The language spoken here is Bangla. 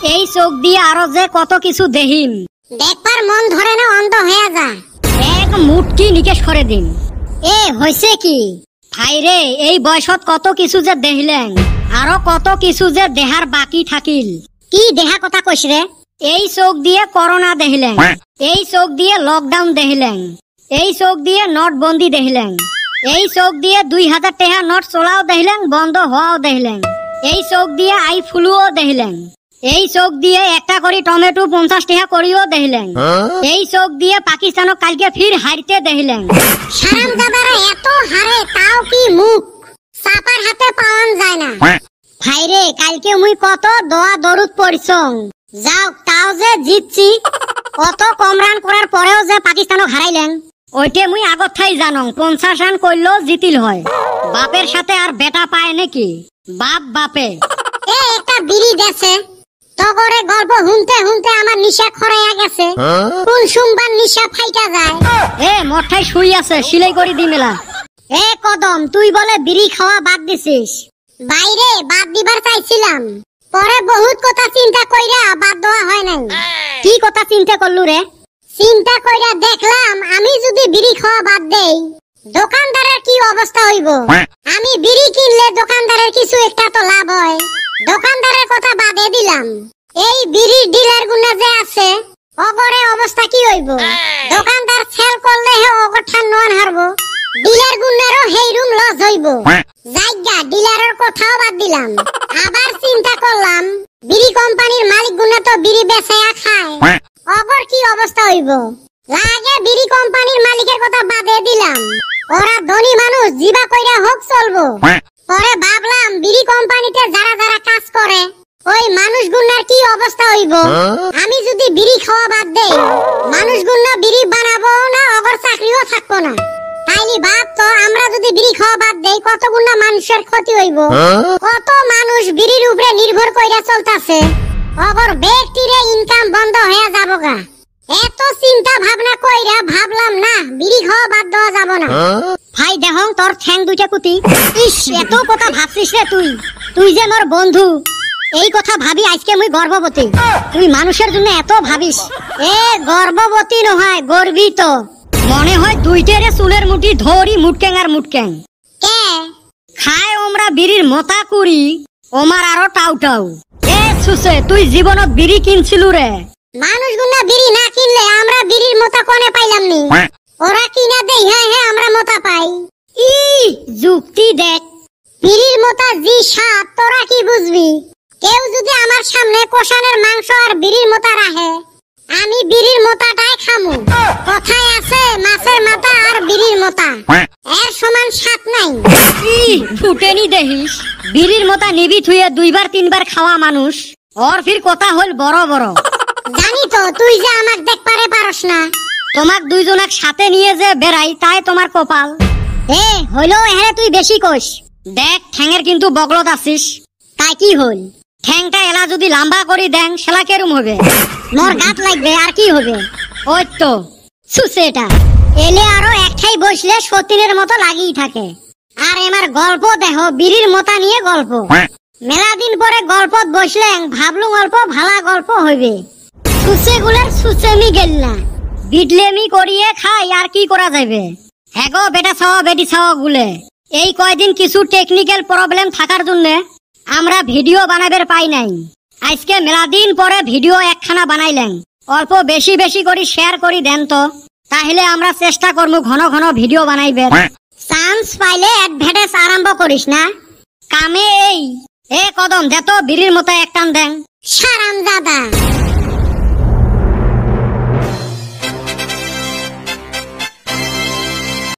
এই চোখ দিয়ে আরো যে কত কিছু দেহিম, দেখবার মন ধরে না, অন্ধ হয়ে যা। এক মুটকি নিকেশ করে দিন। এ হইছে কি ভাইরে, এই বয়সত কত কিছু যে দেখিলেন, আরো কত কিছু যে দেহার বাকি থাকিল। কি দেহা কথা কইস রে? এই চোখ দিয়ে করোনা দেখিলেন, এই চোখ দিয়ে লকডাউন দেখিলেন, এই চোখ দিয়ে নোটবন্দি দেখিলেন, এই চোখ দিয়ে 2000 টাকা নোট চলাও দেখিলেন, বন্ধ হওয়াও দেখিলেন, এই চোখ দিয়ে আই ফ্লুও দেখিলেন, এই চোখ দিয়ে একটা করে টমেটো 50 টাকা করিও দেখিলেন, এই চোখ দিয়ে পাকিস্তানক কালকে ফির হারতে দেখিলেন। সারাম দাদারা এত হারে, তাও কি মুখ চাপার হাতে পাওয়ান যায় না। ভাইরে কালকে মুই কত দোয়া দরুদ পড়ছং, যাও তাও যে জিতছি। কত কম রান করার পরেও যে পাকিস্তানক হারাইলেন, ওইটে মুই আগত থাই জানং 50 রান করলেও জিতিল হয়। বাপের সাথে আর বেটা পায় নাকি? বাপ বাপে। এ একটা বিড়ি দেছে, তগরে গল্প হুনতে হুনতে আমার নিশা খরাইয়া গেছে। কোন সোমবার নিশা ফাইটা যায়। এ মঠাই শুই আছে, সিলাই করে দি মেলা। এ কদম, তুই বলে বিড়ি খাওয়া বাদ দিছিস? বাইরে বাদ দিবার চাইছিলাম, পরে বহুত কথা চিন্তা কইরা বাদ দেওয়া হয় নাই। কি কথা চিন্তা করলু রে? চিন্তা কইরা দেখলাম আমি যদি বিড়ি খাওয়া বাদ দেই, দোকানদারের কি অবস্থা হইব। আমি বিড়ি কিনলে দোকানদারের কিছু একটা তো লাভ হয়। দোকানদারের কথা বাদে দিলাম, এই বিড়ির ডিলার গুনা যে আছে, অগরে অবস্থা কি হইব। দোকানদার সেল করলে হে অগর ঠান নন হারবো, ডিলার গুনারও হেই রুম লস হইব। জায়গা ডিলারের কথাও বাদ দিলাম। আবার চিন্তা করলাম, বিড়ি কোম্পানির মালিক গুনা তো বিড়ি বেচায়া খায়, অগর কি অবস্থা হইব। লাগে বিড়ি কোম্পানির মালিকের কথা বাদে দিলাম, ওরা ধনী মানুষ, জিবা কইরা হোক চলবো। পরে ভাবলাম বিড়ি কোম্পানিতে যারা যারা কাজ করে, ওই মানুষ গুনার কি অবস্থা হইব। আমি যদি বিড়ি খাওয়া বাদ দেই, মানুষ গুনা বিড়ি বানাবো না, অগর চাকরিও থাকবো না। তাইলে ভাব তো, আমরা যদি বিড়ি খাওয়া বাদ দেই, কত গুনা মানুষের ক্ষতি হইব। কত মানুষ বিড়ির উপরে নির্ভর কইরা চলতাছে, অগর ব্যক্তিরে ইনকাম বন্ধ হয়ে যাবো গা। এত চিন্তা ভাবনা কইরা ভাবলাম না, বিড়ি খাওয়া বাদ দেওয়া যাব না। ভাই দেহং তোর ঠ্যাং দুইটা কুতি। ইস, এত কথা ভাবছিস রে তুই? তুই যে মোর বন্ধু, এই কথা ভাবি আজকে মুই গর্ভবতী। তুই মানুষের জন্য এত ভাবিস। এ গর্ভবতী নহয়, গর্বিত। মনে হয় দুইটারে চুলের মুঠি ধরি মুটকেং আর মুটকেং। কে খায় ওমরা বিড়ির মতা কুড়ি, ওমার আরো টাউ টাউ। এ সুসে, তুই জীবনত বিড়ি কিনছিলু রে? মানুষ গুনা বিড়ি না কিনলে আমরা বিড়ির মোতা কোনে পাইলাম নি। ওরা কিনা দেই, হ্যাঁ হ্যাঁ আমরা মোতা পাই। ই যুক্তি দেখ। বিড়ির মোতা জি স্বাদ, তোরা কি বুঝবি। কেউ যদি আমার সামনে কষানের মাংস আর বিড়ির মোতা রাখে, আমি বিড়ির মোতাটাই খামু। কথায় আছে, মাছের মাথা আর বিড়ির মোতা এর সমান স্বাদ নাই। ই ফুটেনি দেখিস, বিড়ির মতা নিবি থুয়ে 2বার 3বার খাওয়া মানুষ, ওর ফির কথা হল বড় বড়। জানি তো তুই যে আমাক দেখপারে পারস না। তোমাক দুইজনাক সাথে নিয়ে যে বেড়াই, তাই তোমার কপাল। এ হইলো এখানে তুই বেশি কইস। দেখ ঠ্যাঙের কিন্তু বগলত আছিস। তাই কি হল? ঠ্যাংটা এলা যদি লম্বা করি দেন, সেলা কেরম হবে? মোর গাত লাগবে, আর কি হবে? ওই তো সুসেটা এলে আরো একটাই বসলে সতীনের মতো লাগিয়ে থাকে। আর আমার গল্প দেহ, বিড়ির মতা নিয়ে গল্প। মেলা দিন পরে গল্পত বসলেন, ভাবলুম অল্প ভালা গল্প হইবে। সুসে গুলের সুসেমি গেল না, বিডলেমি করিয়ে খাই, আর কি করা যাবে। হ্যাগো বেটা ছাওয়া বেটি ছাওয়া গুলে, এই কয়দিন কিছু টেকনিক্যাল প্রবলেম থাকার জন্য আমরা ভিডিও বানাবার পাই নাই। আজকে মেলা দিন পরে ভিডিও একখানা বানাইলেন। অল্প বেশি বেশি করে শেয়ার করি দেন তো, তাহলে আমরা চেষ্টা করবো ঘন ঘন ভিডিও বানাইবে। চান্স পাইলে অ্যাডভার্টাইজ আরম্ভ করিস না, কামে এই। এ কদম দে তো বিড়ির মতো একটান দেন। সারাম দাদা